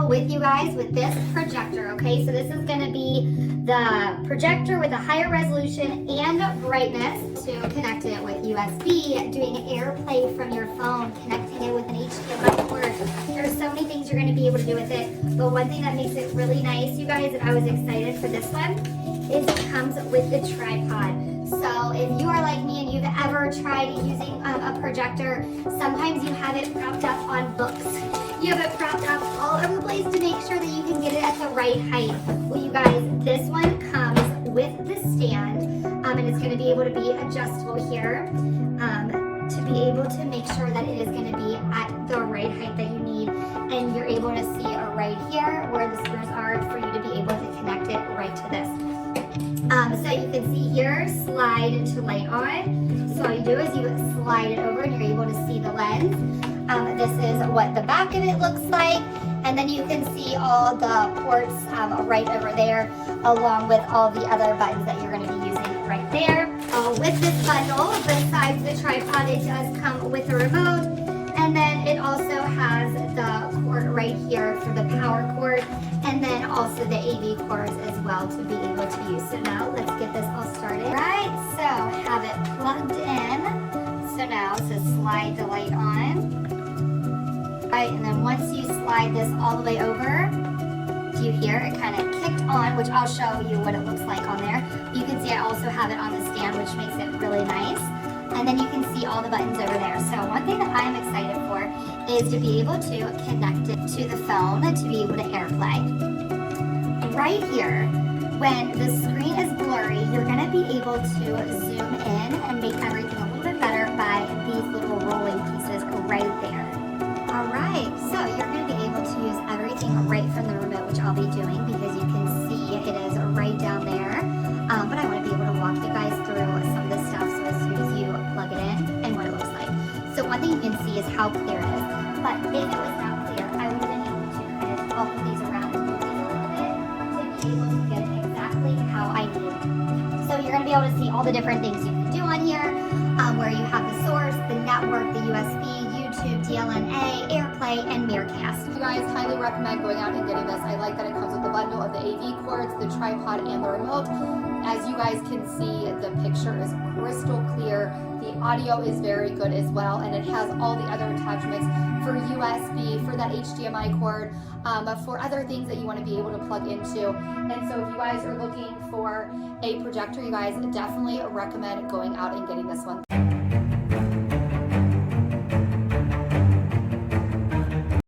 With you guys with this projector. Okay, so this is going to be the projector with a higher resolution and brightness to connect it with USB, doing AirPlay from your phone, connecting it with an HDMI cord. There's so many things you're going to be able to do with it, but one thing that makes it really nice, you guys, and I was excited for this one, is it comes with the tripod. So if you are like me and you've ever tried using a projector, sometimes you have it propped up on books. You have it propped up all over the place to make sure that you can get it at the right height. Well, you guys, this one comes with the stand, and it's going to be able to be adjustable here to be able to make sure that it is going to be at the right height that you need. And you're able to see right here where the screws are for you to be able to connect it right to this. So you can see here, slide to light on. So all you do is you slide it over and you're able to see the lens. This is what the back of it looks like. And then you can see all the ports right over there, along with all the other buttons that you're going to be using right there. With this bundle, besides the tripod, it does come with a remote. And then it also has the cord right here for the power cord, and then also the AV cords as well to be able to use. So now let's get this all started. All right, so have it plugged in. So now it says slide the light on. All right, and then once you slide this all the way over, do you hear it kind of kicked on, which I'll show you what it looks like on there. You can see I also have it on the stand, which makes it really nice. And then you can see all the buttons over there. So one thing that I'm excited for is to be able to connect it to the phone to be able to AirPlay. Right here, when the screen is blurry, you're going to be able to zoom in and make everything a little bit better by these little rolling pieces right there. All right, so you're going to be able to use everything right from the remote, which I'll be doing because you can see it is right down there. But I want to be able to walk you guys through some of the stuff so as soon as you plug it in and what it looks like. So one thing you can see is how clear it is. But if it was not clear, I would have been able to kind of open these around and move these a little bit to be able to get it exactly how I need it. So you're going to be able to see all the different things you can do on here, where you have the source, the network, the USB, YouTube, DLNA, AirPlay, and Miracast. You guys highly recommend going out and getting this. I like that it comes with the bundle of the AV cords, the tripod, and the remote. As you guys can see, the picture is crystal clear. The audio is very good as well, and it has all the other attachments for USB, for that HDMI cord, for other things that you want to be able to plug into. And so if you guys are looking for a projector, you guys definitely recommend going out and getting this one.